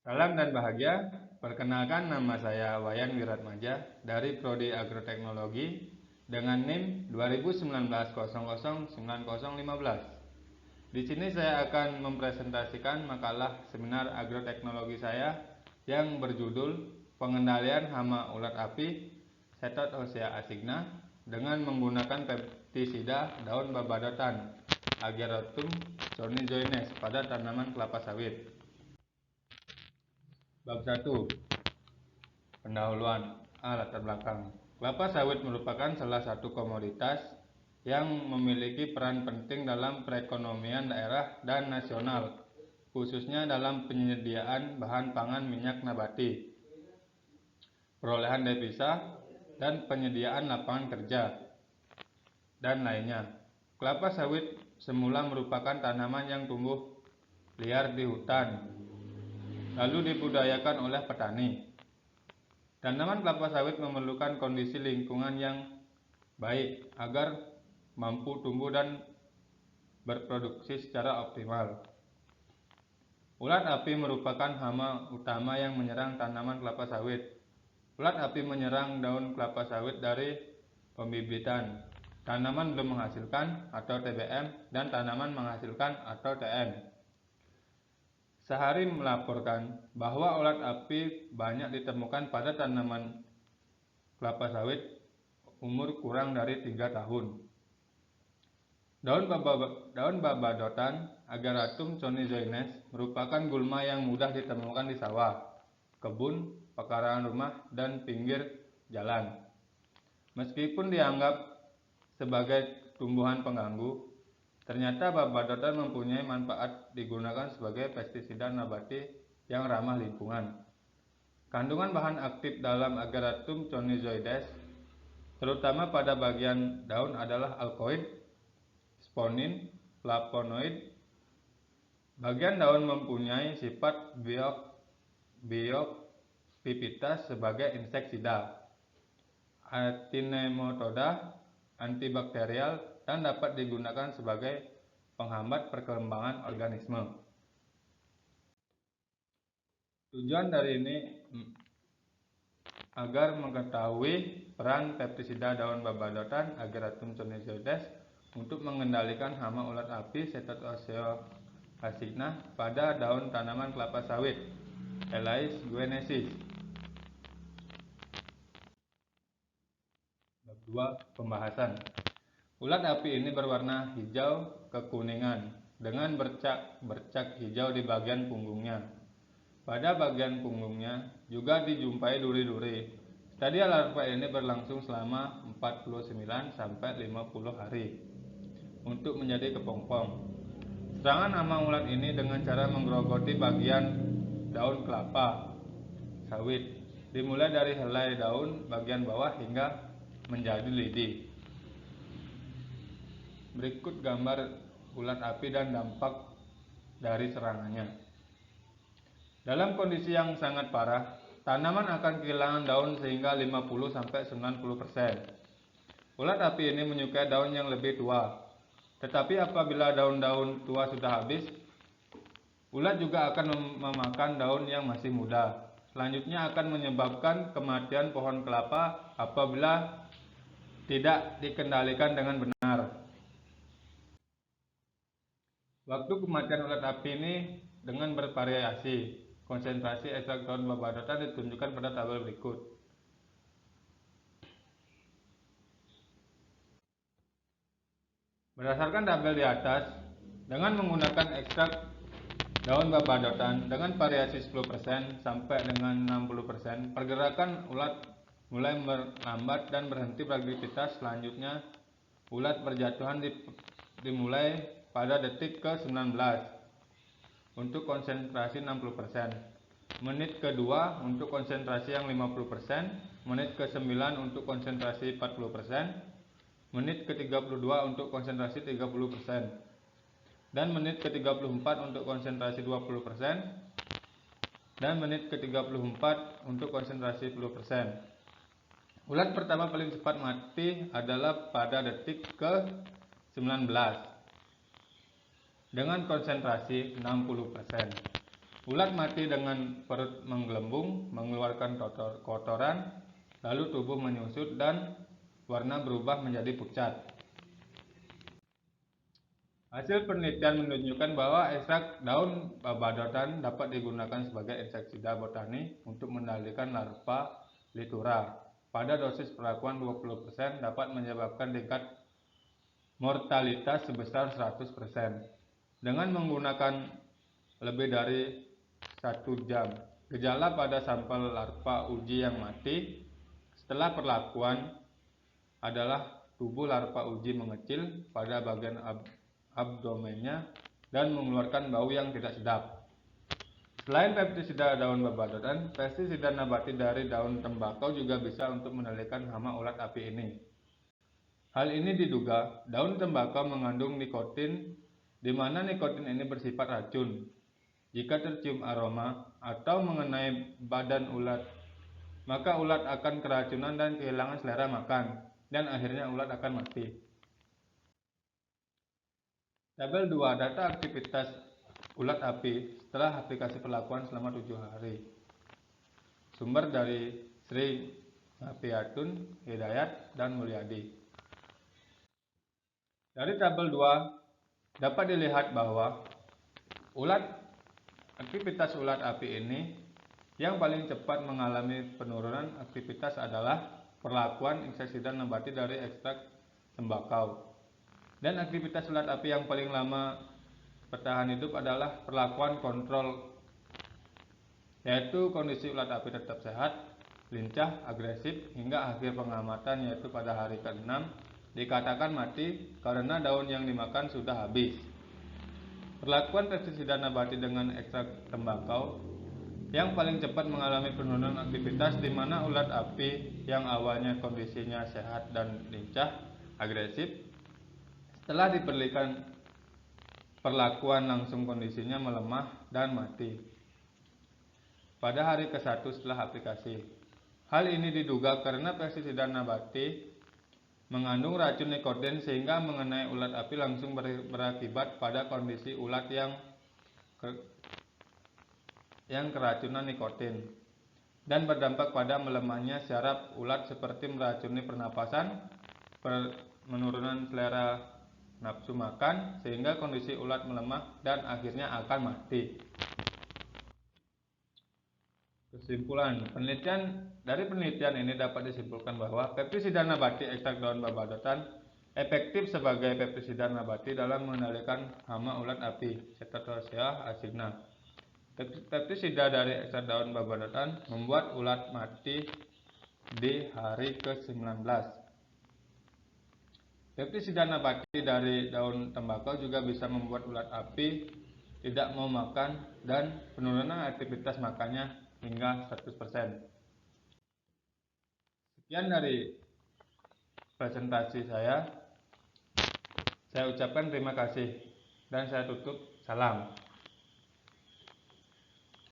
Salam dan bahagia, perkenalkan nama saya Wayan Wiratmaja dari Prodi Agroteknologi dengan NIM 2019 009015. Di sini saya akan mempresentasikan makalah seminar agroteknologi saya yang berjudul Pengendalian Hama Ulat Api Chaetoshea asigna dengan menggunakan pestisida daun babadotan Ageratum chornizoines pada tanaman kelapa sawit. Bab 1. Pendahuluan. Latar belakang. Kelapa sawit merupakan salah satu komoditas yang memiliki peran penting dalam perekonomian daerah dan nasional, khususnya dalam penyediaan bahan pangan minyak nabati, perolehan devisa, dan penyediaan lapangan kerja, dan lainnya. Kelapa sawit semula merupakan tanaman yang tumbuh liar di hutan, lalu dibudidayakan oleh petani. Tanaman kelapa sawit memerlukan kondisi lingkungan yang baik agar mampu tumbuh dan berproduksi secara optimal. Ulat api merupakan hama utama yang menyerang tanaman kelapa sawit. Ulat api menyerang daun kelapa sawit dari pembibitan, tanaman belum menghasilkan atau TBM, dan tanaman menghasilkan atau TM. Sehari melaporkan bahwa ulat api banyak ditemukan pada tanaman kelapa sawit umur kurang dari 3 tahun. Daun babadotan Ageratum chornizoines merupakan gulma yang mudah ditemukan di sawah, kebun, pekarangan rumah, dan pinggir jalan. Meskipun dianggap sebagai tumbuhan pengganggu, ternyata babadotan mempunyai manfaat digunakan sebagai pestisida nabati yang ramah lingkungan. Kandungan bahan aktif dalam Ageratum chornizoides, terutama pada bagian daun, adalah alkoid, sponin, flavonoid. Bagian daun mempunyai sifat biopippitas sebagai inseksida, antinematoda, antibakterial, dan dapat digunakan sebagai penghambat perkembangan organisme. Tujuan dari ini agar mengetahui peran pestisida daun babadotan Ageratum chornizoides untuk mengendalikan hama ulat api Chaetoshea asigna pada daun tanaman kelapa sawit Elais guineensis. Bab 2. Pembahasan. Ulat api ini berwarna hijau kekuningan dengan bercak hijau di bagian punggungnya. Pada bagian punggungnya juga dijumpai duri-duri. Stadia larva ini berlangsung selama 49 sampai 50 hari untuk menjadi kepompong. Serangan hama ulat ini dengan cara menggerogoti bagian daun kelapa sawit, dimulai dari helai daun bagian bawah hingga menjadi lidi. Berikut gambar ulat api dan dampak dari serangannya. Dalam kondisi yang sangat parah, tanaman akan kehilangan daun sehingga 50-90%. Ulat api ini menyukai daun yang lebih tua. Tetapi apabila daun-daun tua sudah habis, ulat juga akan memakan daun yang masih muda. Selanjutnya akan menyebabkan kematian pohon kelapa apabila tidak dikendalikan dengan benar. Waktu kematian ulat api ini dengan bervariasi. Konsentrasi ekstrak daun babadotan ditunjukkan pada tabel berikut. Berdasarkan tabel di atas, dengan menggunakan ekstrak daun babadotan dengan variasi 10% sampai dengan 60%, pergerakan ulat mulai melambat dan berhenti beraktivitas. Selanjutnya, ulat berjatuhan dimulai pada detik ke-19 untuk konsentrasi 60%, menit kedua untuk konsentrasi yang 50%, menit ke-9 untuk konsentrasi 40%, menit ke-32 untuk konsentrasi 30%, dan menit ke-34 untuk konsentrasi 20%, dan menit ke-34 untuk konsentrasi 10%. Ulat pertama paling cepat mati adalah pada detik ke-19 dengan konsentrasi 60%. Ulat mati dengan perut menggelembung, mengeluarkan kotoran, lalu tubuh menyusut dan warna berubah menjadi pucat. Hasil penelitian menunjukkan bahwa ekstrak daun babadotan dapat digunakan sebagai insektisida botani untuk mengendalikan larva Littura. Pada dosis perlakuan 20% dapat menyebabkan tingkat mortalitas sebesar 100%. Dengan menggunakan lebih dari 1 jam. Gejala pada sampel larva uji yang mati setelah perlakuan adalah tubuh larva uji mengecil pada bagian abdomennya dan mengeluarkan bau yang tidak sedap. Selain pestisida daun babadotan, pestisida nabati dari daun tembakau juga bisa untuk mengendalikan hama ulat api ini. Hal ini diduga daun tembakau mengandung nikotin, di mana nikotin ini bersifat racun. Jika tercium aroma atau mengenai badan ulat, maka ulat akan keracunan dan kehilangan selera makan, dan akhirnya ulat akan mati. Tabel 2. Data aktivitas ulat api setelah aplikasi perlakuan selama 7 hari. Sumber dari Sri Nafiatun Hidayat dan Mulyadi. Dari tabel 2 dapat dilihat bahwa aktivitas ulat api ini yang paling cepat mengalami penurunan aktivitas adalah perlakuan insektisida nabati dari ekstrak tembakau. Dan aktivitas ulat api yang paling lama bertahan hidup adalah perlakuan kontrol, yaitu kondisi ulat api tetap sehat, lincah, agresif, hingga akhir pengamatan yaitu pada hari ke-6 dikatakan mati karena daun yang dimakan sudah habis. Perlakuan pestisida nabati dengan ekstrak tembakau yang paling cepat mengalami penurunan aktivitas, di mana ulat api yang awalnya kondisinya sehat dan lincah, agresif, setelah diberikan perlakuan langsung kondisinya melemah dan mati pada hari ke-1 setelah aplikasi. Hal ini diduga karena pestisida nabati mengandung racun nikotin sehingga mengenai ulat api langsung berakibat pada kondisi ulat yang keracunan nikotin dan berdampak pada melemahnya syaraf ulat seperti meracuni pernapasan, penurunan selera nafsu makan, sehingga kondisi ulat melemah dan akhirnya akan mati. Kesimpulan, dari penelitian ini dapat disimpulkan bahwa pestisida nabati ekstrak daun babadotan efektif sebagai pestisida nabati dalam mengendalikan hama ulat api Cetacea asigna. Pestisida dari ekstrak daun babadotan membuat ulat mati di hari ke-19. Pestisida nabati dari daun tembakau juga bisa membuat ulat api tidak mau makan dan penurunan aktivitas makannya hingga 100%. Sekian dari presentasi saya ucapkan terima kasih dan saya tutup, salam.